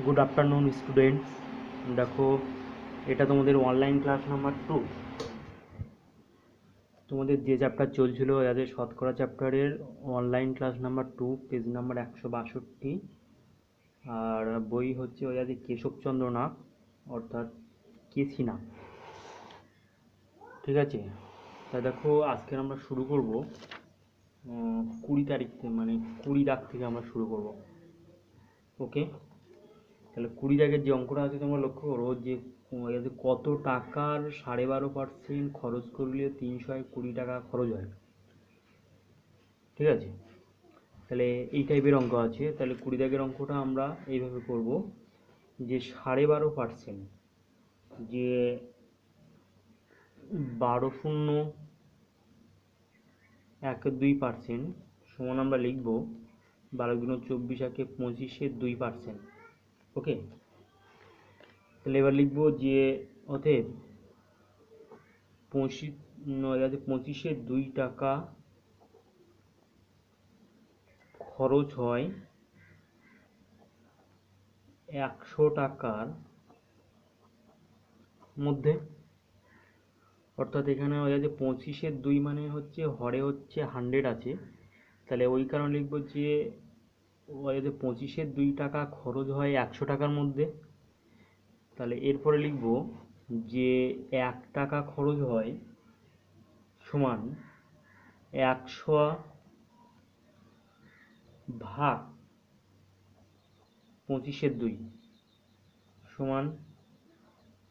Good afternoon students. দেখো, এটা তোমাদের অনলাইন ক্লাস নাম্বার 2। তোমাদের যে চ্যাপ্টার চলছিল যাদের শতকরা চ্যাপ্টারের online class number 2, page number 162। আর বই হচ্ছে ওই যাদের কেশবচন্দ্র নাগ, অর্থাৎ কেসি নাগ। ঠিক আছে, তা দেখো আজকে আমরা শুরু করব 20 তারিখ থেকে, মানে 20 দাগ থেকে আমরা শুরু করব। ওকে, তাহলে 20 দাগের যে অঙ্কটা আছে তোমরা লক্ষ্য করো যে কত টাকার 12.5% খরচ করলে 320 টাকা খরচ হয়। ঠিক আছে, তাহলে এই টাইপের অঙ্ক আছে। তাহলে 20 দাগের অঙ্কটা আমরা এইভাবে করব যে 12.5%, যে 12.12% সমান আমরা লিখব 12×24=25-2%। ওকে, তাহলে এবার লিখব যে অতএব 25-2 টাকা খরচ হয় 100 টাকার মধ্যে। অর্থাৎ এখানে হয়ে যাচ্ছে 25-2 মানে হচ্ছে হরে হচ্ছে 100 আছে, তাহলে ওই কারণে লিখব যে হয়ে যাচ্ছে 25-2 টাকা খরচ হয় 100 টাকার মধ্যে। তাহলে এরপরে লিখব যে 1 টাকা খরচ হয় সমান 100 ভাগ 25-2 সমান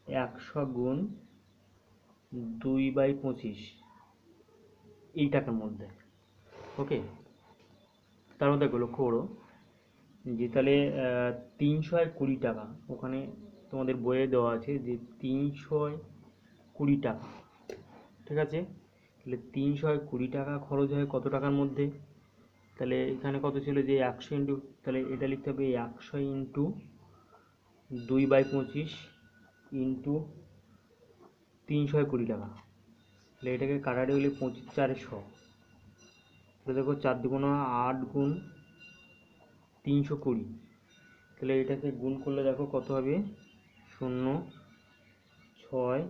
100 গুণ 2/25 এই টাকার মধ্যে। ওকে, তার মধ্যে লক্ষ্য করো যে তাহলে 320 টাকা, ওখানে তোমাদের বইয়ে দেওয়া আছে যে 320 টাকা। ঠিক আছে, তাহলে 320 টাকা খরচ হয় কত টাকার মধ্যে? তাহলে এখানে কত ছিল যে 100 ইন্টু, তাহলে এটা লিখতে হবে 100 ইন্টু 2/25 ইন্টু 320 টাকা। তাহলে এটাকে কাটারে হলে 25-4-100। তাহলে দেখো 4×2 8 গুণ 320। তাহলে এটাকে গুণ করলে দেখো কত হবে, 0, 6,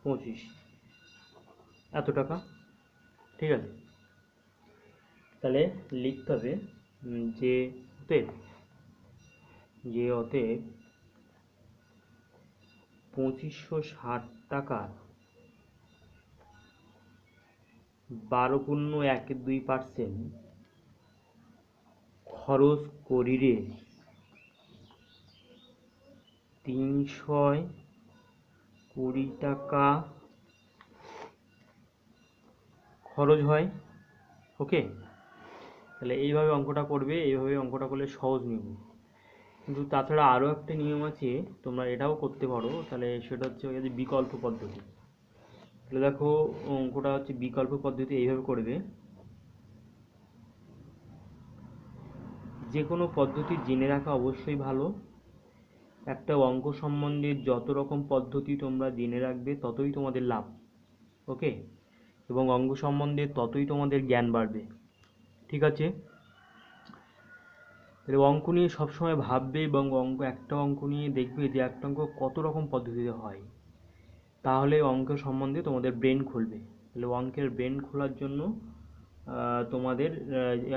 25, এত টাকা। ঠিক আছে, তাহলে লিখতে হবে যে অতএব 2560 টাকার 12.12% খরচ করিলে 320 টাকা খরচ হয়। ওকে, তাহলে এইভাবে অঙ্কটা করবে, এইভাবে অঙ্কটা করলে সহজ নিয়ম। কিন্তু তাছাড়া আরও একটা নিয়ম আছে, তোমরা এটাও করতে পারো। তাহলে সেটা হচ্ছে ওই যে বিকল্প পদ্ধতি। তাহলে দেখো অঙ্কটা হচ্ছে বিকল্প পদ্ধতি, এইভাবে করবে। যে কোনো পদ্ধতি জেনে রাখা অবশ্যই ভালো। একটা অঙ্ক সম্বন্ধে যত রকম পদ্ধতি তোমরা জেনে রাখবে ততই তোমাদের লাভ। ওকে, এবং অঙ্ক সম্বন্ধে ততই তোমাদের জ্ঞান বাড়বে। ঠিক আছে, তাহলে অঙ্ক নিয়ে সবসময় ভাববে, এবং একটা অঙ্ক নিয়ে দেখবে যে একটা অঙ্ক কত রকম পদ্ধতিতে হয়, তাহলে অঙ্ক সম্বন্ধে তোমাদের ব্রেন খুলবে। তাহলে অঙ্কের ব্রেন খোলার জন্য তোমাদের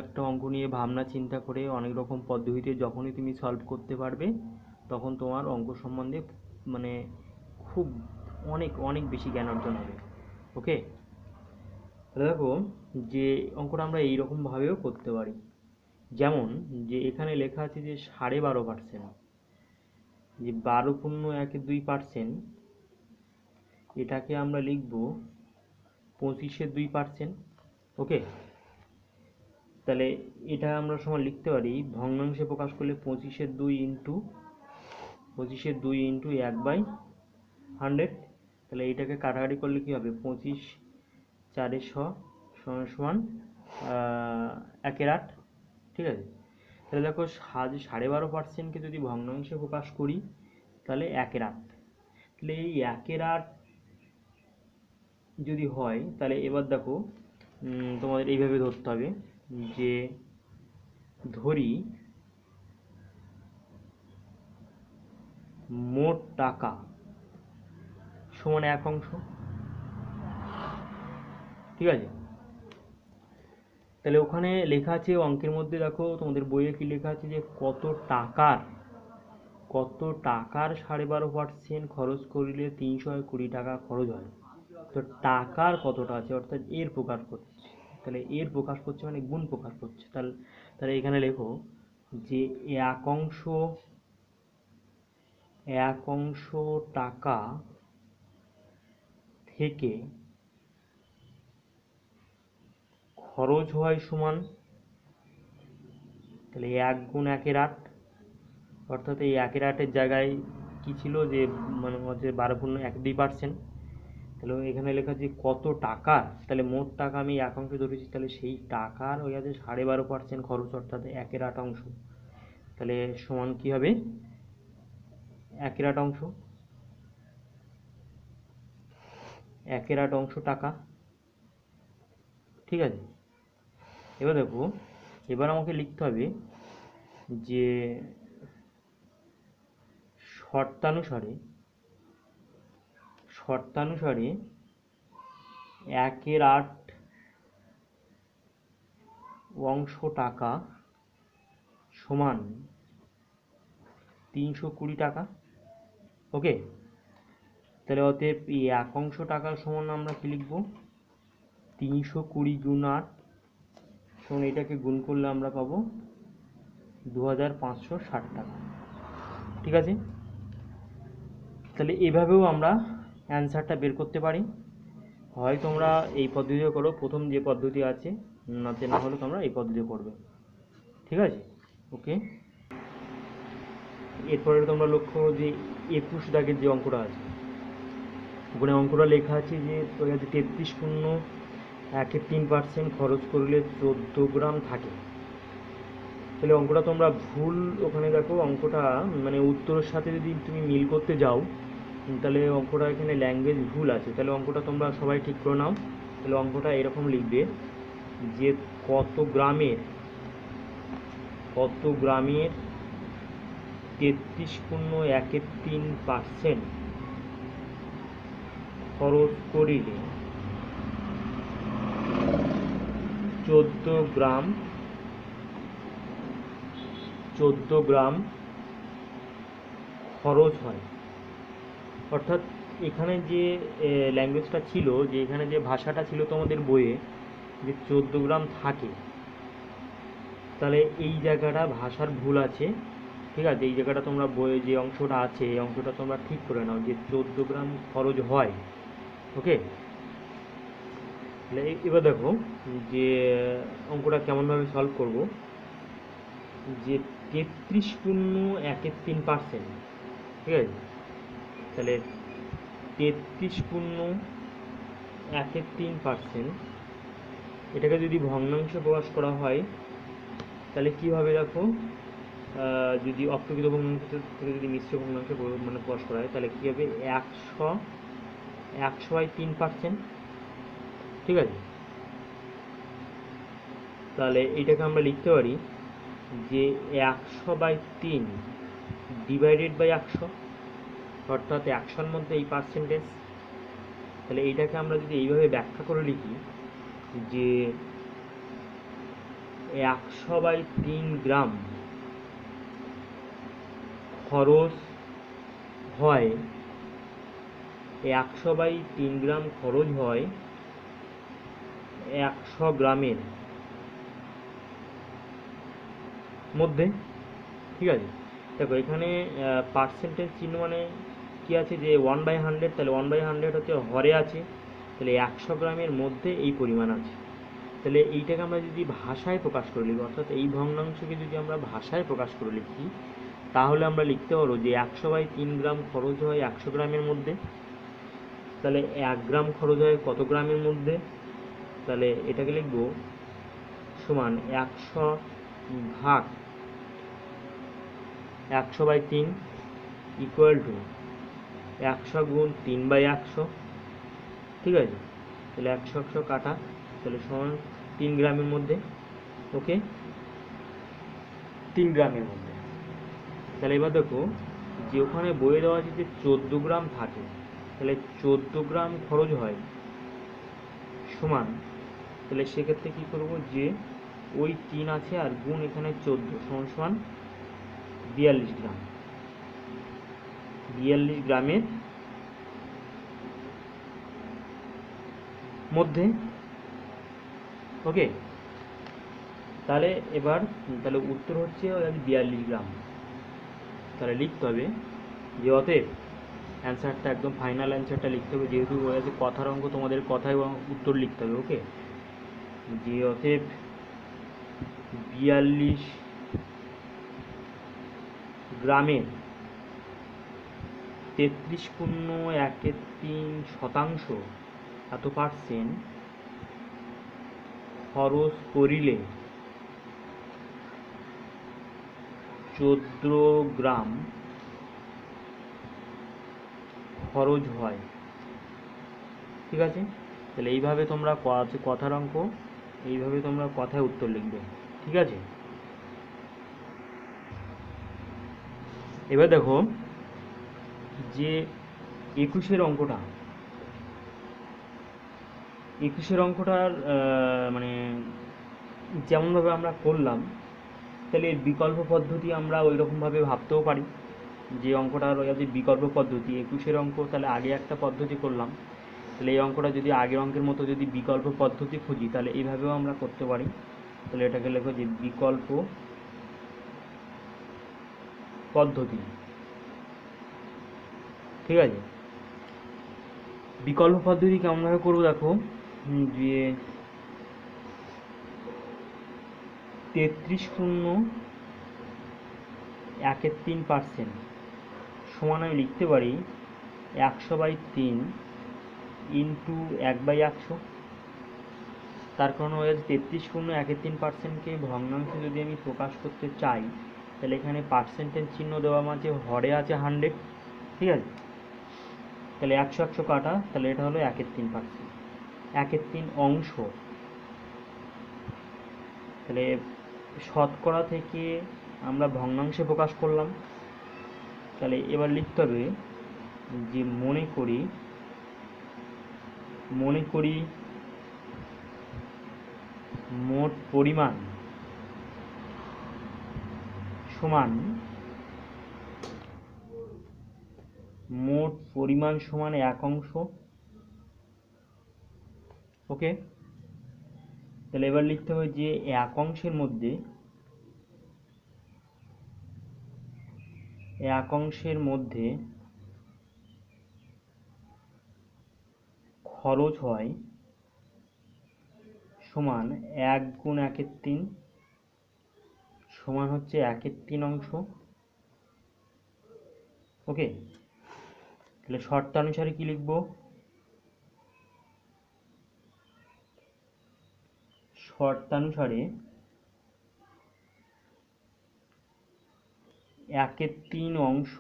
একটা অঙ্ক নিয়ে ভাবনা চিন্তা করে অনেক রকম পদ্ধতিতে যখনই তুমি সলভ করতে পারবে, তখন তোমার অঙ্ক সম্বন্ধে মানে খুব অনেক অনেক বেশি জ্ঞান অর্জন হবে। ওকে, তাহলে দেখো যে অঙ্কটা আমরা এইরকমভাবেও করতে পারি। যেমন যে এখানে লেখা আছে যে 12.5%, যে 12.12%, এটাকে আমরা লিখব 25-2%। ওকে, তাহলে এটা আমরা সমান লিখতে পারি ভগ্নাংশে প্রকাশ করলে 25-2 ইন্টু 1/100। তাহলে এইটাকে কাটাকাটি করলে কী হবে, 25-4-100 সমান সমান 1/8। ঠিক আছে, তাহলে দেখো 12.5%কে যদি ভগ্নাংশে প্রকাশ করি তাহলে 1/8। তাহলে এই 1/8 যদি হয়, তাহলে এবার দেখো তোমাদের এইভাবে ধরতে হবে যে ধরি মোট টাকা সমান 1 অংশ। ঠিক আছে, তাহলে ওখানে লেখা আছে অঙ্কের মধ্যে, দেখো তোমাদের বইয়ে কি লেখা আছে যে কত টাকার 12.5% খরচ করিলে 320 টাকা খরচ হয়। তো টাকার কতটা আছে অর্থাৎ এর প্রকাশ করছে, তাহলে এর প্রকাশ করছে মানে গুণ প্রকাশ করছে। তাহলে তাহলে এখানে লেখো যে 1 অংশ টাকা থেকে খরচ হয় সমান, তাহলে 1 গুণ 1/8, অর্থাৎ এই 1/8 জায়গায় কি ছিল যে মানে হচ্ছে 12.12%। তাহলে এখানে লেখা আছে কত টাকা, তাহলে মোট টাকা আমি 1 অংশ ধরেছি, তাহলে সেই টাকার ওই আছে 12.5% খরচ, অর্থাৎ 1/8 অংশ। তাহলে সমান কি হবে 1/8 অংশ, 1/8 অংশ টাকা। ঠিক আছে, এবার দেখো, এবার আমাকে লিখতে হবে যে শর্তানুসারে 1/8 অংশ টাকা সমান 320 টাকা। ওকে, তাহলে অতএব এই 1 অংশ টাকা সমান আমরা কি লিখবো, 320 গুণ 8 সমান, এটাকে গুণ করলে আমরা পাবো 2560 টাকা। ঠিক আছে, তাহলে এভাবেও আমরা অ্যান্সারটা বের করতে পারি। হয় তোমরা এই পদ্ধতিতে করো, প্রথম যে পদ্ধতি আছে, না হলে তোমরা এই পদ্ধতি করবে। ঠিক আছে, ওকে। এরপরে তোমরা লক্ষ্য করো যে 21 দাগের যে অঙ্কটা আছে, ওখানে অঙ্কটা লেখা আছে যে 33.13% খরচ করলে 14 গ্রাম থাকে। তাহলে অঙ্কটা তোমরা ভুল, ওখানে দেখো অঙ্কটা মানে উত্তরের সাথে যদি তুমি মিল করতে যাও, তাহলে অঙ্কটা এখানে ল্যাঙ্গুয়েজ ভুল আছে। তাহলে অঙ্কটা তোমরা সবাই ঠিক করে নাও। তাহলে অঙ্কটা এরকম লিখবে যে কত গ্রামের 33.13% খরচ করিলে 14 গ্রাম খরচ হয়। অর্থাৎ এখানে যে ল্যাঙ্গুয়েজটা ছিল, যে এখানে যে ভাষাটা ছিল তোমাদের বইয়ে যে 14 গ্রাম থাকে, তাহলে এই জায়গাটা ভাষার ভুল আছে। ঠিক আছে, এই জায়গাটা তোমরা বইয়ে যে অংশটা আছে এই অংশটা তোমরা ঠিক করে নাও যে 14 গ্রাম খরচ হয়। ওকে, তাহলে এবার দেখো যে অঙ্কটা কেমনভাবে সলভ করব, যে 33.13%, ঠিক আছে, তাহলে 33.13% এটাকে যদি ভগ্নাংশে প্রকাশ করা হয় তাহলে কী হবে দেখো, যদি অপ্রকৃত ভগ্নাংশ থেকে যদি মিশ্র ভগ্নাংশে মানে প্রকাশ করা হয় তাহলে কী হবে 100/3%। ঠিক আছে, তাহলে এইটাকে আমরা লিখতে পারি যে 100/3 ডিভাইডেড বাই 100, অর্থাৎ 100-র মধ্যে এই পার্সেন্টেজ। তাহলে এইটাকে আমরা যদি এইভাবে ব্যাখ্যা করে লিখি যে 100/3 গ্রাম খরচ হয়, 100/3 গ্রাম খরচ হয় 100 গ্রামের মধ্যে। ঠিক আছে, দেখো এখানে পার্সেন্টেজ চিহ্ন মানে কি আছে যে 1/100, তাহলে 1/100 হচ্ছে হরে আছে, তাহলে 100 গ্রামের মধ্যে এই পরিমাণ আছে। তাহলে এইটাকে আমরা যদি ভাষায় প্রকাশ করে লিখি, অর্থাৎ এই ভগ্নাংশকে যদি আমরা ভাষায় প্রকাশ করে লিখি, তাহলে আমরা লিখতে পারবো যে 100/3 গ্রাম খরচ হয় 100 গ্রামের মধ্যে। তাহলে 1 গ্রাম খরচ হয় কত গ্রামের মধ্যে, তাহলে এটাকে লিখবো সমান 100 ভাগ 100/3 ইকুয়াল টু 100 গুণ 3/100। ঠিক আছে, তাহলে 100 কাটা, তাহলে সমান 3 গ্রামের মধ্যে। ওকে, 3 গ্রামের মধ্যে। তাহলে এবার দেখো যে ওখানে বইয়ে দেওয়া আছে যে 14 গ্রাম থাকে, তাহলে 14 গ্রাম খরচ হয় সমান, তাহলে সেক্ষেত্রে কী করবো, যে ওই 3 আছে আর গুণ এখানে 14 সমান সমান 42 গ্রাম। 42 গ্রামের মধ্যে। ওকে, তাহলে এবার তাহলে উত্তর হচ্ছে 42 গ্রাম। তাহলে লিখতে হবে যে অতএব অ্যান্সারটা একদম ফাইনাল অ্যান্সারটা লিখতে হবে, যেহেতু বলা আছে কথার অঙ্ক, তোমাদের কথায় উত্তর লিখতে হবে। ওকে, যে অতএব 42 গ্রামের 33.13% এত পার্সেন্ট খরচ করিলে 14 গ্রাম খরচ হয়। ঠিক আছে, তাহলে এইভাবে তোমরা কথার অঙ্ক এইভাবে তোমরা কথায় উত্তর লিখবে। ঠিক আছে, এবার দেখো যে 21-এর অঙ্কটার মানে যেমনভাবে আমরা করলাম, তাহলে এর বিকল্প পদ্ধতি আমরা ওই রকমভাবে ভাবতেও পারি যে অঙ্কটার যে বিকল্প পদ্ধতি 21-এর অঙ্ক, তাহলে আগে একটা পদ্ধতি করলাম, তাহলে এই অঙ্কটা যদি আগের অঙ্কের মতো যদি বিকল্প পদ্ধতি খুঁজি, তাহলে এইভাবেও আমরা করতে পারি। তাহলে এটাকে লেখো যে বিকল্প পদ্ধতি। ঠিক আছে, বিকল্প পদ্ধতি কেমনভাবে করবো দেখো, যে 33.13% সমান আমি লিখতে পারি 100/3 ইন্টু 1/100। তার কারণ হয়ে যাচ্ছে 33.13%কে ভগ্নাংশে যদি আমি প্রকাশ করতে চাই, তাহলে এখানে পার্সেন্টেজ চিহ্ন দেওয়া আছে, হরে আছে 100। ঠিক আছে, তাহলে 100 কাটা, তাহলে এটা হলো 1/3%, 1/3 অংশ। তাহলে শতকরা থেকে আমরা ভগ্নাংশে প্রকাশ করলাম। তাহলে এবার লিখতে হবে যে মনে করি মোট পরিমাণ সমান এক অংশ। ওকে, তাহলে এবার লিখতে হবে যে এক অংশের মধ্যে খরচ হয় সমান 1 গুণ 1/3 সমান হচ্ছে 1/3 অংশ। ওকে, তাহলে শর্তানুসারে কি লিখব, শর্তানুসারে 1/3 অংশ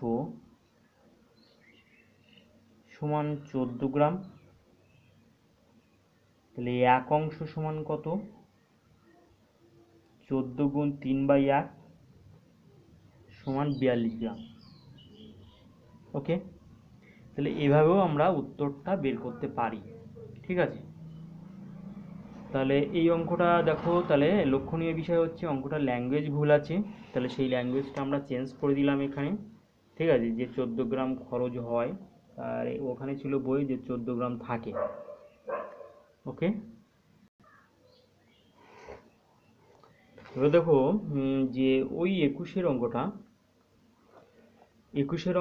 সমান 14 গ্রাম। তাহলে 1 অংশ সমান কত, 14 গুণ 3/1 সমান 42 গ্রাম। ওকে, তাহলে এভাবেও আমরা উত্তরটা বের করতে পারি। ঠিক আছে, তাহলে এই অঙ্কটা দেখো, তাহলে লক্ষণীয় বিষয় হচ্ছে অঙ্কটার ল্যাঙ্গুয়েজ ভুল আছে, তাহলে সেই ল্যাঙ্গুয়েজটা আমরা চেঞ্জ করে দিলাম এখানে। ঠিক আছে, যে 14 গ্রাম খরচ হয়, আর ওখানে ছিল বই যে 14 গ্রাম থাকে। ওকে, এবার দেখো যে ওই 21-এর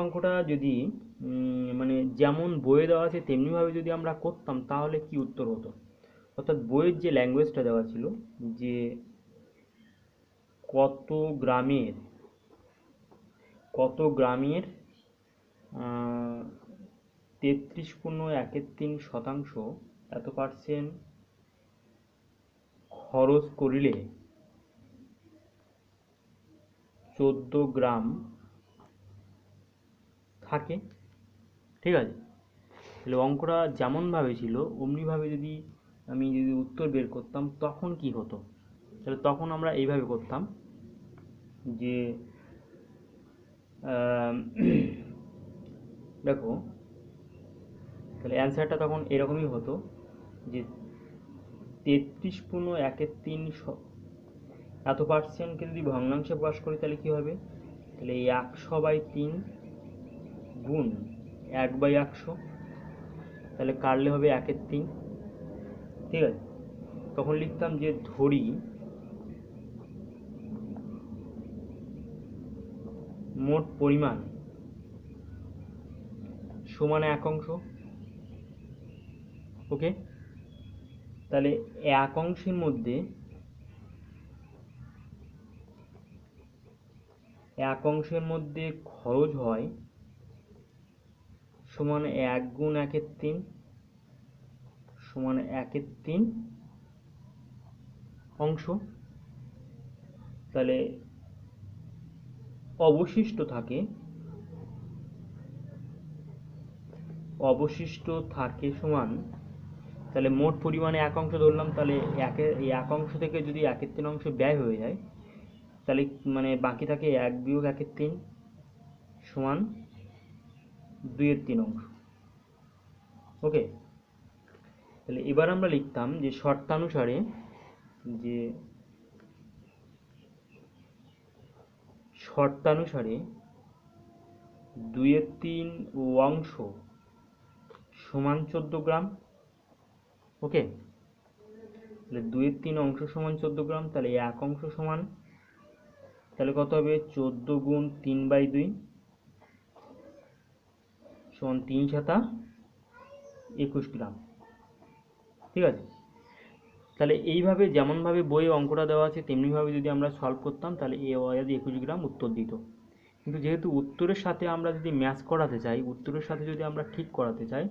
অঙ্কটা যদি মানে যেমন বইয়ে দেওয়া আছে তেমনিভাবে যদি আমরা করতাম, তাহলে কি উত্তর হতো। অর্থাৎ বইয়ের যে ল্যাঙ্গুয়েজটা দেওয়া ছিল যে কত গ্রামের 33.13% এত পার্সেন্ট খরচ করিলে 14 গ্রাম থাকে। ঠিক আছে, তাহলে অঙ্কটা যেমনভাবে ছিল অমনিভাবে যদি আমি উত্তর বের করতাম, তখন কি হতো, তাহলে তখন আমরা এইভাবে করতাম যে আম, দেখো তাহলে অ্যান্সারটা তখন এরকমই হতো যে 33.13 এত পার্সেন্টকে যদি ভগ্নাংশে প্রকাশ করি তাহলে কি হবে, তাহলে এই 100/3 গুণ 1/100, তাহলে কাটলে হবে 1/3। ঠিক আছে, তখন লিখতাম যে ধরি মোট পরিমাণ সমান 1 অংশ। ওকে, তাহলে 1 অংশের মধ্যে 1 অংশের মধ্যে খরচ হয় সমান 1 গুণ 1/3 সমান 1/3 অংশ। তাহলে অবশিষ্ট থাকে সমান, তাহলে মোট পরিমাণে 1 অংশ ধরলাম, তাহলে এই 1 অংশ থেকে যদি 1/3 অংশ ব্যয় হয়ে যায় তাহলে মানে বাকি থাকে 1 বিয়োগ 1/3 সমান 2/3 অংশ। ওকে, তাহলে এবার আমরা লিখতাম যে শর্তানুসারে যে 2/3 অংশ সমান 14 গ্রাম। ওকে, তাহলে 2/3 অংশ সমান 14 গ্রাম, তাহলে 1 অংশ সমান, তাহলে কত হবে 14 গুণ 3/2 সমান 3 7 21 গ্রাম। ঠিক আছে, তাহলে এইভাবে যেমনভাবে বইয়ে অঙ্কটা দেওয়া আছে তেমনিভাবে যদি আমরা সলভ করতাম তাহলে এ 21 গ্রাম উত্তর দিত। কিন্তু যেহেতু উত্তরের সাথে আমরা যদি ম্যাচ করাতে চাই, উত্তরের সাথে যদি আমরা ঠিক করাতে চাই,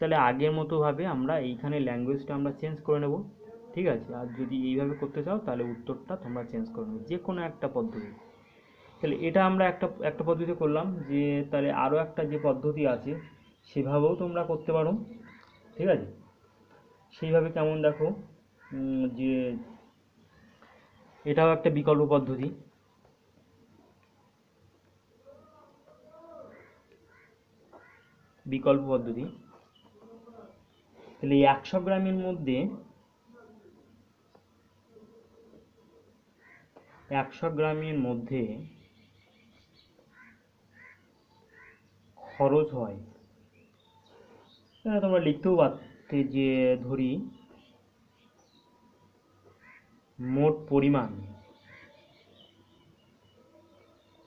তাহলে আগের মতোভাবে আমরা এইখানে ল্যাঙ্গুয়েজটা আমরা চেঞ্জ করে নেব। ঠিক আছে, আর যদি এইভাবে করতে চাও তাহলে উত্তরটা তোমরা চেঞ্জ করে নেবে, যে কোনো একটা পদ্ধতি। তাহলে এটা আমরা একটা পদ্ধতি করলাম, যে তাহলে আরও একটা যে পদ্ধতি আছে সেভাবেও তোমরা করতে পারো। ঠিক আছে, সেইভাবে কেমন দেখো, যে এটাও একটা বিকল্প পদ্ধতি। তাহলে 100 গ্রামের মধ্যে 100 গ্রামের মধ্যে খরচ হয়, তোমরা লিখতেও পারতে যে ধরি মোট পরিমাণ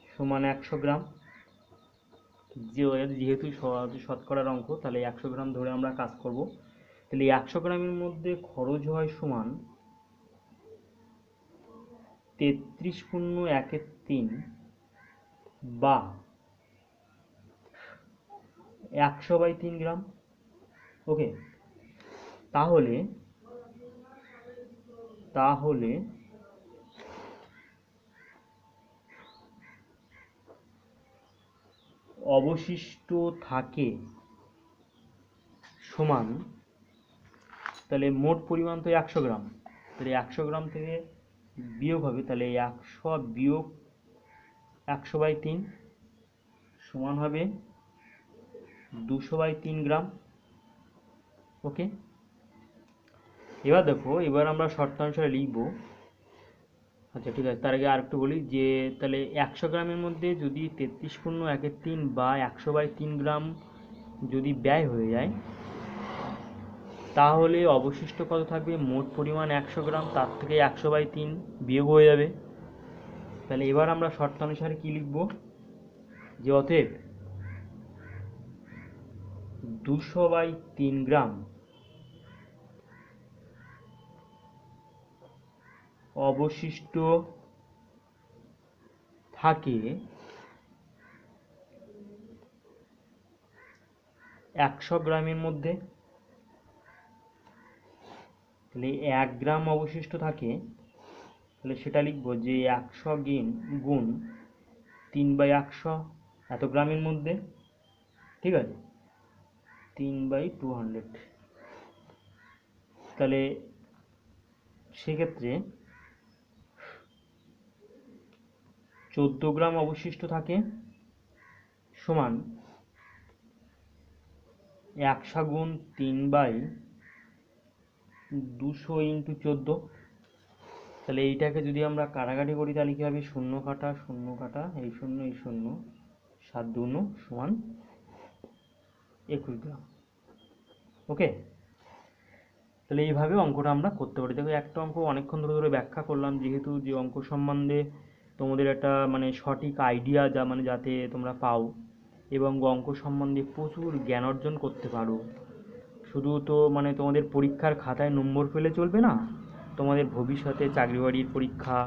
সমান 100 গ্রাম। যেহেতু শতকরার অঙ্ক, তাহলে 100 গ্রাম ধরে আমরা কাজ করব। তাহলে 100 গ্রামের মধ্যে খরচ হয় সমান 33.13 বা 100/3 গ্রাম। ওকে, তাহলে অবশিষ্ট থাকে সমান, তাহলে মোট পরিমাণ তো 100 গ্রাম, তাহলে 100 গ্রাম থেকে বিয়োগ হবে, তাহলে 100 বিয়োগ 100/3 সমান হবে 200/3 গ্রাম। ওকে, এবার দেখো, এবার আমরা শর্তানুসারে লিখব। আচ্ছা ঠিক আছে, তার আগে আরেকটু বলি যে তাহলে 100 গ্রামের মধ্যে যদি 33.13 বা 100/3 গ্রাম যদি ব্যয় হয়ে যায় তাহলে অবশিষ্ট কত থাকবে, মোট পরিমাণ 100 গ্রাম, তার থেকে 100/3 বিয়োগ হয়ে যাবে। তাহলে এবার আমরা শর্তানুসারে কি লিখব, যে অতএব 200/3 গ্রাম অবশিষ্ট থাকে 100 গ্রামের মধ্যে। তাহলে 1 গ্রাম অবশিষ্ট থাকে, তাহলে সেটা লিখব যে 100 গুণ 3/100 এত গ্রামের মধ্যে। ঠিক আছে, 3/200। তাহলে সেক্ষেত্রে 14 গ্রাম অবশিষ্ট থাকে সমান 100 গুণ 3/200 ইন্টু 14। তাহলে এইটাকে যদি আমরা কাটাকাটি করি তাহলে কী হবে, শূন্য কাটা শূন্য কাটা, এই শূন্য এই শূন্য, 7 2 সমান 21 গ্রাম। ওকে, তাহলে এইভাবে অঙ্কটা আমরা করতে পারি। দেখো একটা অঙ্ক অনেকক্ষণ ধরে ধরে ব্যাখ্যা করলাম, যেহেতু যে অঙ্ক সম্বন্ধে তোমাদের একটা মানে সঠিক আইডিয়া যা মানে যাতে তোমরা পাও এবং অঙ্ক সম্বন্ধে প্রচুর জ্ঞান অর্জন করতে পারো। শুধু তো মানে তোমাদের পরীক্ষার খাতায় নম্বর পেলে চলবে না, তোমাদের ভবিষ্যতে চাকরি বাকরির পরীক্ষা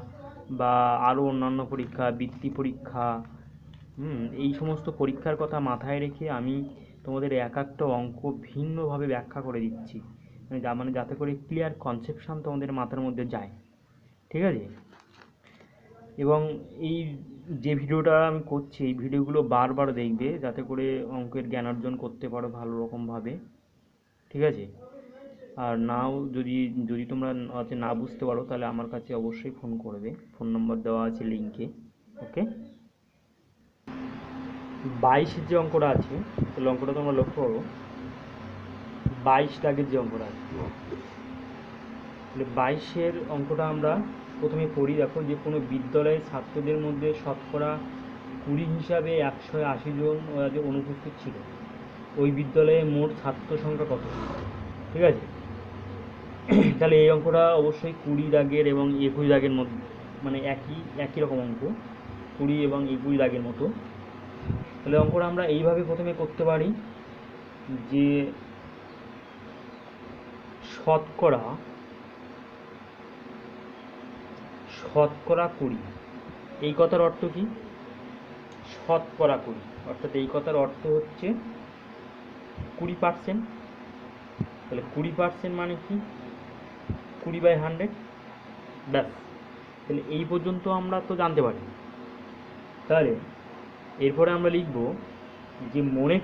বা আরও অন্যান্য পরীক্ষা, বৃত্তি পরীক্ষা, এই সমস্ত পরীক্ষার কথা মাথায় রেখে আমি তোমাদের এক একটা অঙ্ক ভিন্নভাবে ব্যাখ্যা করে দিচ্ছি, মানে যাতে করে ক্লিয়ার কনসেপশন তোমাদের মাথার মধ্যে যায়। ঠিক আছে, এবং এই যে ভিডিওটা আমি করছি এই ভিডিওগুলো বারবার দেখবে যাতে করে অঙ্কের জ্ঞান অর্জন করতে পারো ভালো রকমভাবে। ঠিক আছে, আর নাও যদি যদি তোমরা না বুঝতে পারো তাহলে আমার কাছে অবশ্যই ফোন করবে, ফোন নম্বর দেওয়া আছে লিঙ্কে। ওকে, 22-এর যে অঙ্কটা আছে তাহলে অঙ্কটা তোমরা লক্ষ্য করো, 22 দাগের যে অঙ্কটা আছে, তাহলে 22-এর অঙ্কটা আমরা প্রথমে পড়ি। দেখো যে কোনো বিদ্যালয়ের ছাত্রদের মধ্যে শতকরা 20 হিসাবে 180 জন যে অনুপস্থিত ছিল, ওই বিদ্যালয়ে মোট ছাত্র সংখ্যা কত? ঠিক আছে, তাহলে এই অঙ্কটা অবশ্যই 20 দাগের এবং 21 দাগের মধ্যে, মানে একই রকম অঙ্ক, 20 এবং 21 দাগের মতো। তাহলে অঙ্কটা আমরা এইভাবে প্রথমে করতে পারি যে শতকরা 20। এই কথার অর্থ কি? শতকরা 20, অর্থাৎ এই কথার অর্থ হচ্ছে 20%। তাহলে 20% মানে কি? 20/100। ব্যাস, তাহলে এই পর্যন্ত আমরা তো জানতে পারি। তাহলে এরপরে আমরা লিখব যে মনে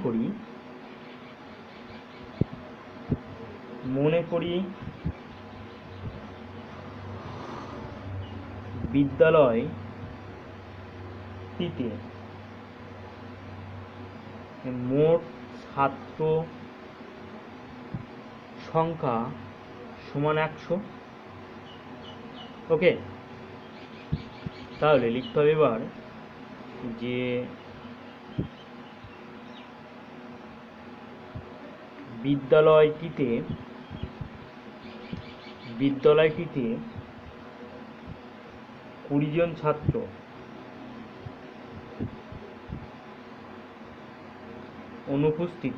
করি বিদ্যালয়টিতে মোট ছাত্র সংখ্যা সমান 100। ওকে, তাহলে লিখতে হবে এবার যে বিদ্যালয়টিতে 20 জন ছাত্র অনুপস্থিত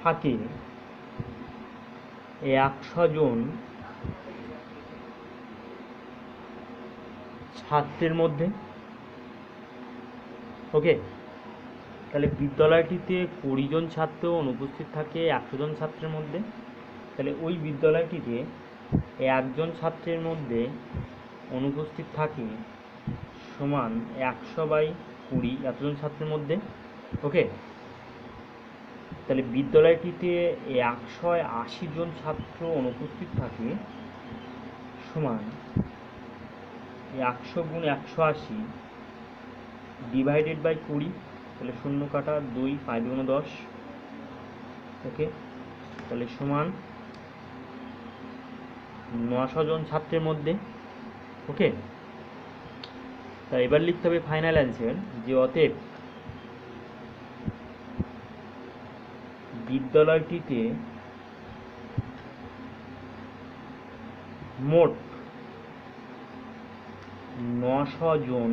থাকে 100 জন ছাত্রের মধ্যে। ওকে, তাহলে বিদ্যালয়টিতে 20 জন ছাত্র অনুপস্থিত থাকে 100 জন ছাত্রের মধ্যে, তাহলে ওই বিদ্যালয়টিতে একজন ছাত্রের মধ্যে অনুপস্থিত থাকে সমান 100/20 এতজন ছাত্রের মধ্যে। ওকে, তাহলে বিদ্যালয়টিতে 180 জন ছাত্র অনুপস্থিত থাকে সমান 100 গুণ 180 /20। তাহলে শূন্য কাটা 2, 5 × 10। ওকে, তাহলে সমান 900 জন ছাত্রের মধ্যে। ওকে, তা এবার লিখতে হবে ফাইনাল অ্যান্সার যে অতএব বিদ্যালয়টিতে মোট 900 জন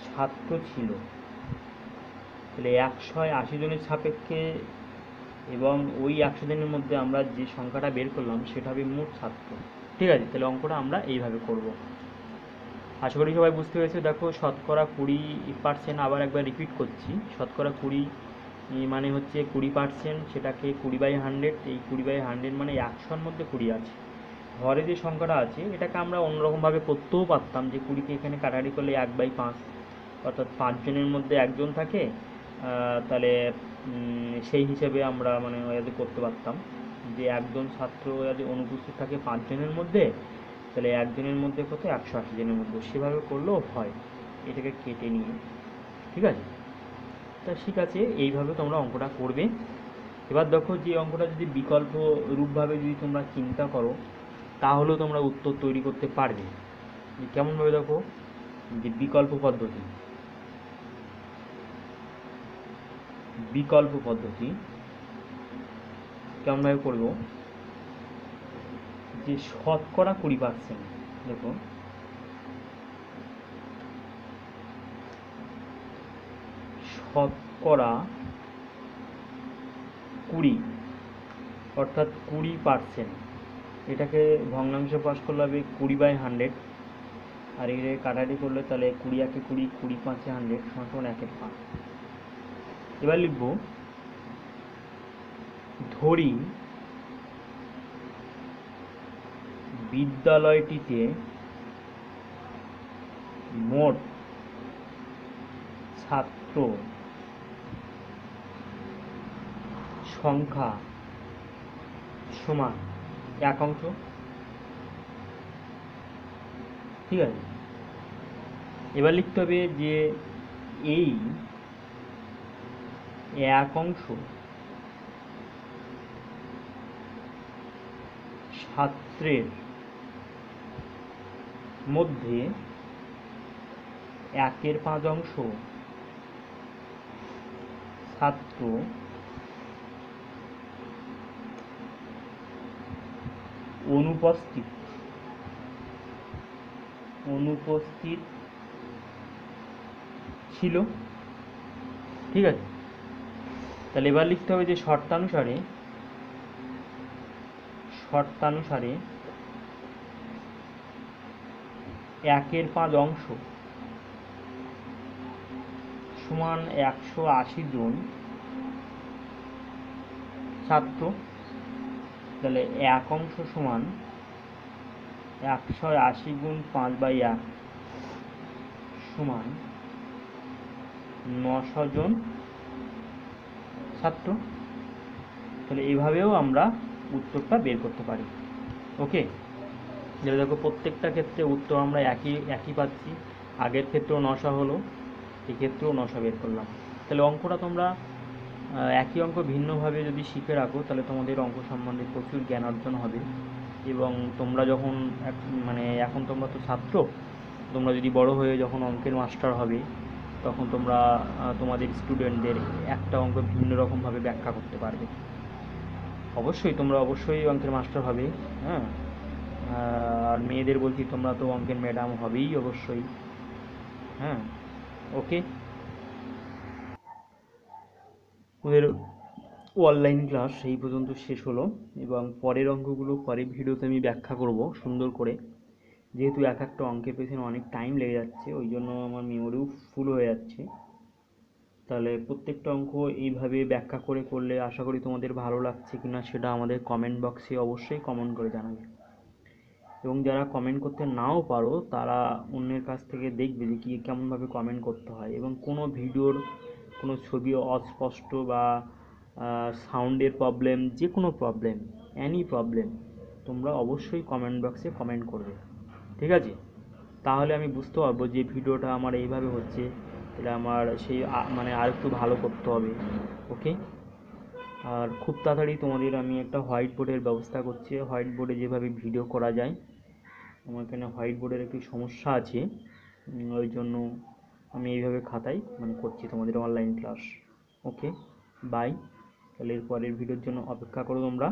ছাত্র ছিল। তাহলে 180 জনের সাপেক্ষে এবং ওই 100 জনের মধ্যে আমরা যে সংখ্যাটা বের করলাম সেটা হবে মোট ছাত্র। ঠিক আছে, তাহলে অঙ্কটা আমরা এইভাবে করব। আশা করি সবাই বুঝতে পেরেছে। দেখো শতকরা 20%, আবার একবার রিপিট করছি, শতকরা 20 মানে হচ্ছে 20%, সেটাকে 20/100। এই 20/100 মানে 100-র মধ্যে 20 আছে। ঘরে যে সংখ্যাটা আছে এটাকে আমরা অন্যরকমভাবে করতেও পারতাম, যে 20কে এখানে কাটাকাটি করলে 1/5, অর্থাৎ 5 জনের মধ্যে একজন থাকে, তাহলে সেই হিসেবে আমরা মানে করতে পারতাম যে একজন ছাত্র অনুপস্থিত থাকে 5 জনের মধ্যে, তাহলে একজনের মধ্যে কত, 180 জনের মধ্যে, সেভাবে করলেও হয়, এটাকে কেটে নিয়ে। ঠিক আছে, তা ঠিক আছে, এইভাবে তোমরা অঙ্কটা করবে। এবার দেখো, যে অঙ্কটা যদি বিকল্প রূপভাবে যদি তোমরা চিন্তা করো, তাহলেও তোমরা উত্তর তৈরি করতে পারবে। কেমনভাবে দেখো, যে বিকল্প পদ্ধতি, বিকল্প পদ্ধতি কেমনভাবে করবো, যে শতকরা 20%, দেখো শতকরা 20, অর্থাৎ 20%, এটাকে ভগ্নাংশে পাস করলে হবে 20/100, আর এটাকে কাটাকাটি করলে তাহলে 20 একে 20, 20 5-এ 100 সমান 1/5। এবার লিখব, ধরি বিদ্যালয়টিতে মোট ছাত্র সংখ্যা সমান 1 অংশ। ঠিক আছে, এবার লিখতে হবে যে এই 1 অংশ ছাত্রের মধ্যে 1/5 অংশ ছাত্র অনুপস্থিত ছিল। ঠিক আছে, তাহলে এবার লিখতে হবে যে শর্তানুসারে 1/5 অংশ সমান 180 জন ছাত্র। তাহলে 1 অংশ সমান 180 গুণ 5/1 সমান 900 জন ছাত্র। তাহলে এইভাবেও আমরা উত্তরটা বের করতে পারি। ওকে, যেটা দেখো প্রত্যেকটা ক্ষেত্রে উত্তর আমরা একই পাচ্ছি। আগের ক্ষেত্রেও 900 হলো, এক্ষেত্রেও 900 বের করলাম। তাহলে অঙ্কটা তোমরা একই অঙ্ক ভিন্নভাবে যদি শিখে রাখো, তাহলে তোমাদের অঙ্ক সম্বন্ধে প্রচুর জ্ঞান অর্জন হবে। এবং তোমরা যখন এখন তোমরা তো ছাত্র, তোমরা যদি বড় হয়ে যখন অঙ্কের মাস্টার হবে, তখন তোমরা তোমাদের স্টুডেন্টদের একটা অঙ্ক ভিন্ন রকমভাবে ব্যাখ্যা করতে পারবে। তোমরা অবশ্যই অঙ্কের মাস্টার হবে। হ্যাঁ, আর মেয়েদের বলছি, তোমরা তো অঙ্কের ম্যাডাম হবেই অবশ্যই। হ্যাঁ, ওকে, ওদের অনলাইন ক্লাস এই পর্যন্ত শেষ হলো, এবং পরের অঙ্কগুলো পরের ভিডিওতে আমি ব্যাখ্যা করব সুন্দর করে। যেহেতু এক একটা অঙ্কের পেছনে অনেক টাইম লেগে যাচ্ছে, ওই জন্য আমার মেমোরিও ফুল হয়ে যাচ্ছে। তাহলে প্রত্যেকটা অঙ্ক এইভাবে ব্যাখ্যা করে করলে আশা করি তোমাদের ভালো লাগছে কিনা সেটা আমাদের কমেন্ট বক্সে অবশ্যই কমেন্ট করে জানাবে। এবং যারা কমেন্ট করতে নাও পারো, তারা অন্যের কাছ থেকে দেখবে যে কেমনভাবে কমেন্ট করতে হয়, এবং কোনো ভিডিওর কোনো ছবি অস্পষ্ট বা সাউন্ডের প্রবলেম, যে কোনো প্রবলেম, অ্যানি প্রবলেম, তোমরা অবশ্যই কমেন্ট বক্সে কমেন্ট করবে। ঠিক আছে, তাহলে আমি বুঝতে পারবো যে ভিডিওটা আমার এইভাবে হচ্ছে, এটা আমার সেই আর একটু ভালো করতে হবে। ওকে, আর খুব তাড়াতাড়ি তোমাদের আমি একটা হোয়াইট বোর্ডের ব্যবস্থা করছি। হোয়াইট বোর্ডে যেভাবে ভিডিও করা যায়, আমার এখানে হোয়াইট বোর্ডের একটু সমস্যা আছে, ওই জন্য আমি এইভাবে খাতায় করছি তোমাদের অনলাইন ক্লাস। Okay, by. তাহলে এর পরের ভিডিওর জন্য অপেক্ষা করো তোমরা।